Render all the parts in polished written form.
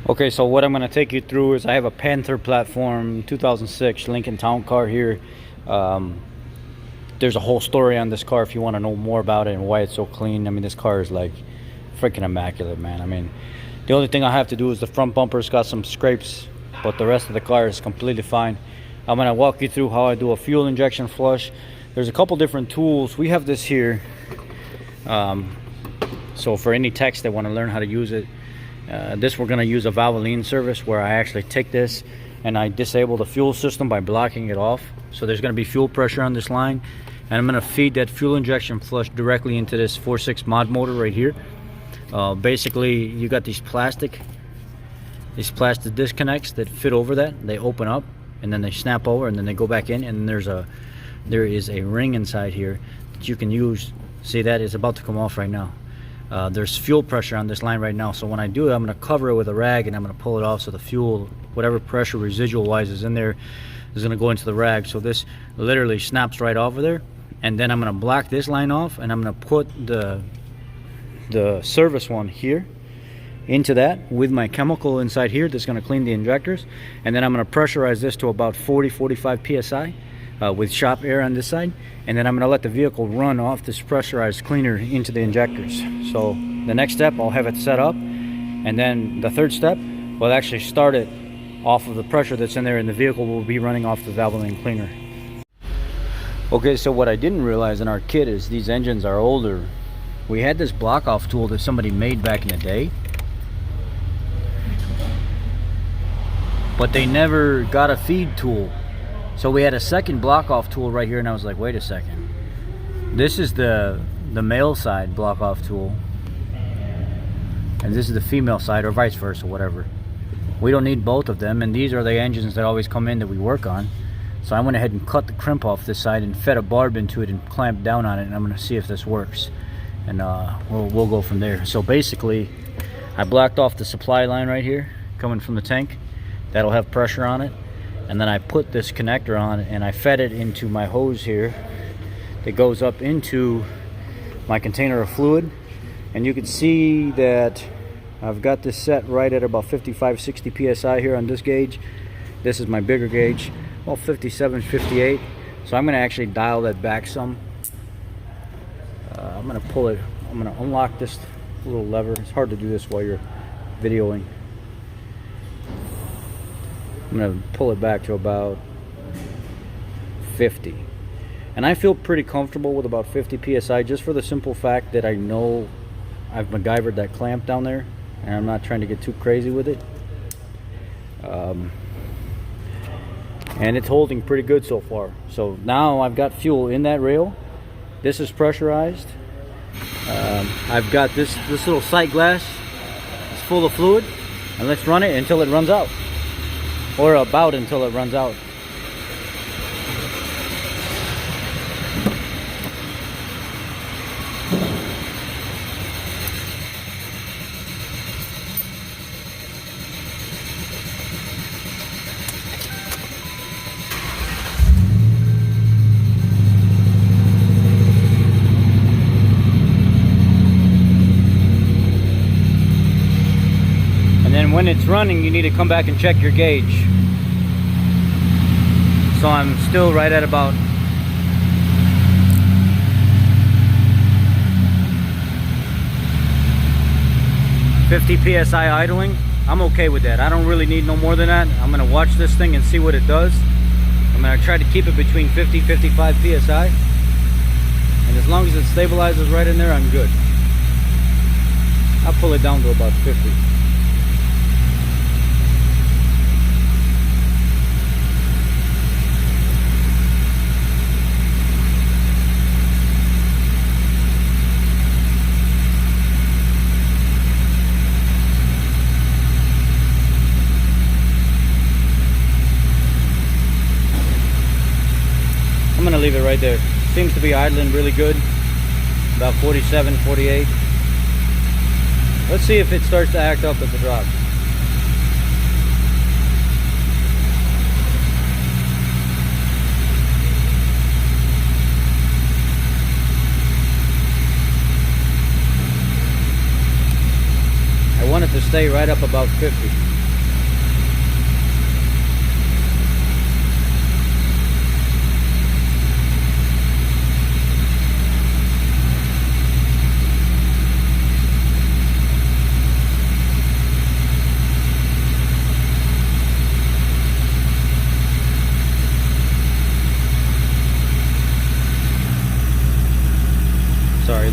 Okay, so what I'm going to take you through is I have a Panther platform 2006 Lincoln Town Car here. There's a whole story on this car if you want to know more about it and why it's so clean. I mean, this car is like freaking immaculate, man. I mean, the only thing I have to do is the front bumper's got some scrapes, but the rest of the car is completely fine. I'm going to walk you through how I do a fuel injection flush. There's a couple different tools. We have this here. So for any techs that want to learn how to use it, this we're going to use a Valvoline service where I actually take this and I disable the fuel system by blocking it off. So there's going to be fuel pressure on this line, and I'm going to feed that fuel injection flush directly into this 4.6 mod motor right here. Basically, you got these plastic disconnects that fit over that. They open up and then they snap over and then they go back in, and there is a ring inside here that you can use. See, that is about to come off right now. There's fuel pressure on this line right now, so when I do it, I'm going to cover it with a rag and I'm going to pull it off so the fuel, whatever pressure residual wise is in there, is going to go into the rag. So this literally snaps right off of there, and then I'm going to block this line off and I'm going to put the service one here into that with my chemical inside here that's going to clean the injectors, and then I'm going to pressurize this to about 40-45 psi with shop air on this side, and then I'm going to let the vehicle run off this pressurized cleaner into the injectors. So the next step, I'll have it set up, and then the third step will actually start it off of the pressure that's in there, and the vehicle will be running off the Valvoline cleaner. Okay, so what I didn't realize in our kit is these engines are older. We had this block off tool that somebody made back in the day, but they never got a feed tool. So we had a second block off tool right here, and I was like, wait a second. This is the male side block off tool, and this is the female side, or vice versa, whatever. We don't need both of them, and these are the engines that always come in that we work on. So I went ahead and cut the crimp off this side and fed a barb into it and clamped down on it, and I'm going to see if this works, and we'll go from there. So basically, I blocked off the supply line right here coming from the tank. That'll have pressure on it. And then I put this connector on and I fed it into my hose here that goes up into my container of fluid. And you can see that I've got this set right at about 55-60 psi here on this gauge. This is my bigger gauge, well, 57, 58. So I'm going to actually dial that back some. I'm going to pull it. I'm going to unlock this little lever. It's hard to do this while you're videoing. I'm going to pull it back to about 50. And I feel pretty comfortable with about 50 psi, just for the simple fact that I know I've MacGyvered that clamp down there, and I'm not trying to get too crazy with it. And it's holding pretty good so far. So now I've got fuel in that rail. This is pressurized. I've got this little sight glass. It's full of fluid, and let's run it until it runs out. Or about until it runs out. And then when it's running, you need to come back and check your gauge. So I'm still right at about 50 psi idling. I'm okay with that. I don't really need no more than that. I'm going to watch this thing and see what it does. I'm going to try to keep it between 50-55 psi. And as long as it stabilizes right in there, I'm good. I'll pull it down to about 50. I'm gonna leave it right there. Seems to be idling really good. About 47, 48. Let's see if it starts to act up at the drop. I want it to stay right up about 50.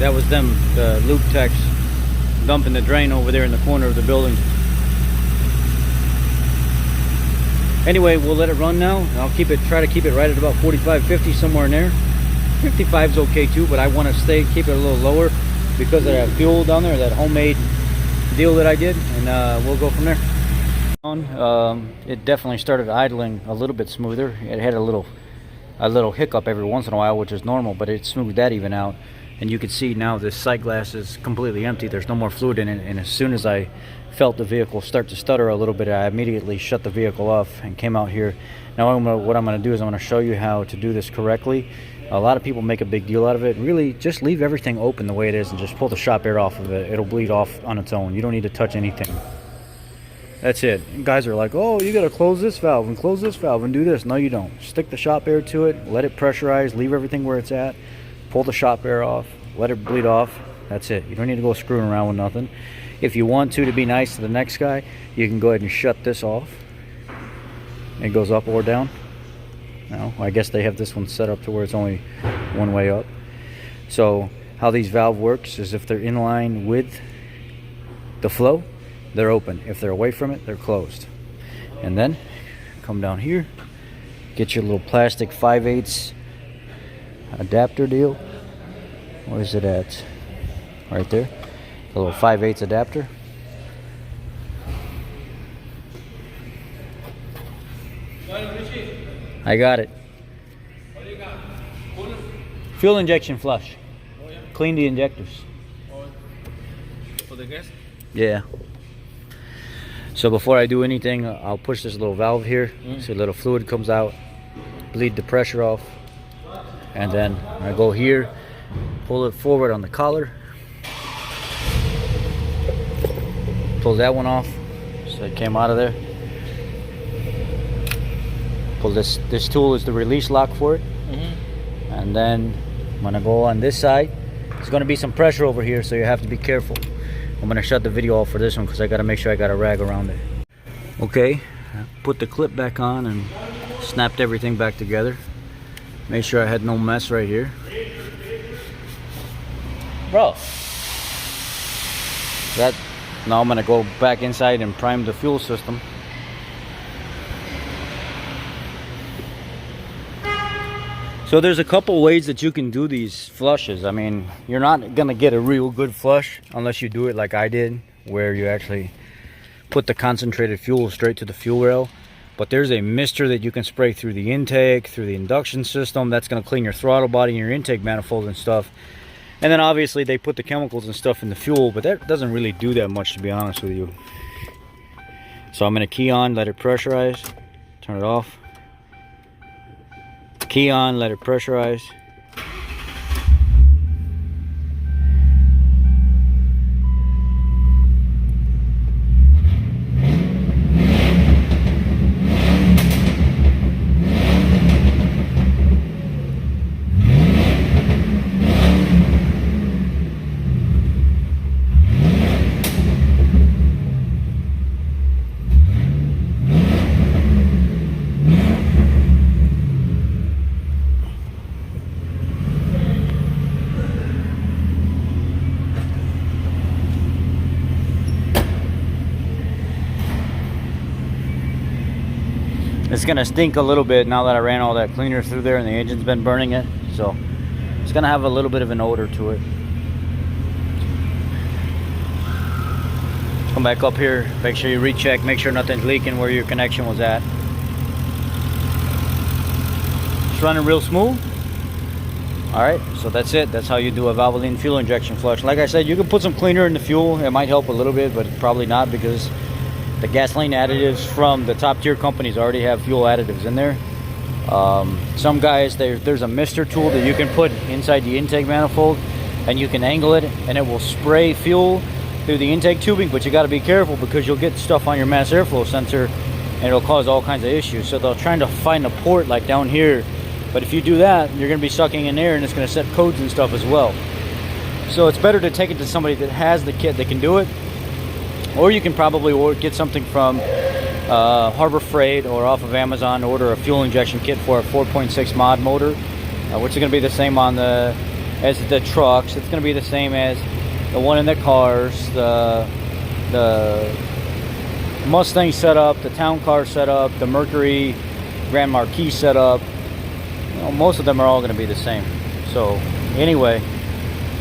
that was them, the lube techs, dumping the drain over there in the corner of the building. Anyway, we'll let it run now. I'll try to keep it right at about 45, 50, somewhere in there. 55 is okay too, but I want to keep it a little lower because of that fuel down there, that homemade deal that I did, and we'll go from there. It definitely started idling a little bit smoother. It had a little hiccup every once in a while, which is normal, but it smoothed that even out. And you can see now this sight glass is completely empty. There's no more fluid in it, and as soon as I felt the vehicle start to stutter a little bit, I immediately shut the vehicle off and came out here. Now what I'm going to do is I'm going to show you how to do this correctly. A lot of people make a big deal out of it. Really, just leave everything open the way it is and just pull the shop air off of it. It'll bleed off on its own. You don't need to touch anything. That's it. And guys are like, oh, you got to close this valve and close this valve and do this. No, you don't. Stick the shop air to it. Let it pressurize. Leave everything where it's at. Pull the shop air off. Let it bleed off. That's it. You don't need to go screwing around with nothing. If you want to be nice to the next guy, you can go ahead and shut this off. It goes up or down. Now, I guess they have this one set up to where it's only one way up. So how these valve works is if they're in line with the flow, they're open. If they're away from it, they're closed. And then come down here, get your little plastic 5/8 adapter deal. Where is it at? Right there. The little 5/8 adapter. I got it. What do you got? Fuel injection flush. Oh, yeah. Clean the injectors. Oh, for the gas? Yeah. So before I do anything, I'll push this little valve here. So a little fluid comes out, bleed the pressure off, and then I go here, pull it forward on the collar, pull that one off, so it came out of there. Pull this tool is the release lock for it. And then I'm gonna go on this side. There's gonna be some pressure over here, so you have to be careful. I'm gonna shut the video off for this one because I gotta make sure I got a rag around it. Okay, I put the clip back on and snapped everything back together. Made sure I had no mess right here. Bro, now I'm gonna go back inside and prime the fuel system. So there's a couple ways that you can do these flushes. I mean, you're not gonna get a real good flush unless you do it like I did, where you actually put the concentrated fuel straight to the fuel rail. But there's a mister that you can spray through the intake, through the induction system. That's gonna clean your throttle body and your intake manifold and stuff. And then obviously they put the chemicals and stuff in the fuel, but that doesn't really do that much, to be honest with you. So I'm gonna key on, let it pressurize, turn it off. Key on, let it pressurize. It's gonna stink a little bit now that I ran all that cleaner through there and the engine's been burning it, so it's gonna have a little bit of an odor to it. Come back up here, make sure you recheck, make sure nothing's leaking where your connection was at. It's running real smooth. Alright, so that's it. That's how you do a Valvoline fuel injection flush. Like I said, you can put some cleaner in the fuel. It might help a little bit, but probably not, because the gasoline additives from the top tier companies already have fuel additives in there. Some guys, there's a mister tool that you can put inside the intake manifold, and you can angle it and it will spray fuel through the intake tubing, but you got to be careful because you'll get stuff on your mass airflow sensor and it'll cause all kinds of issues. So they're trying to find a port like down here, but if you do that, you're going to be sucking in air and it's going to set codes and stuff as well. So it's better to take it to somebody that has the kit that can do it. Or you can probably get something from Harbor Freight or off of Amazon, order a fuel injection kit for a 4.6 mod motor, which is going to be the same on the as the trucks. It's going to be the same as the one in the cars, the Mustang setup, the Town Car setup, the Mercury Grand Marquis setup. You know, most of them are all going to be the same. So anyway,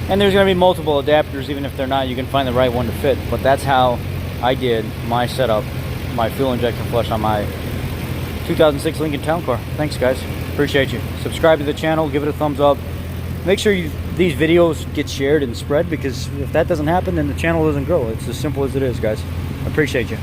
and there's going to be multiple adapters. Even if they're not, you can find the right one to fit. But that's how I did my setup, my fuel injection flush on my 2006 Lincoln Town Car. Thanks guys, appreciate you. Subscribe to the channel, give it a thumbs up. Make sure these videos get shared and spread, because if that doesn't happen, then the channel doesn't grow. It's as simple as it is, guys. I appreciate you.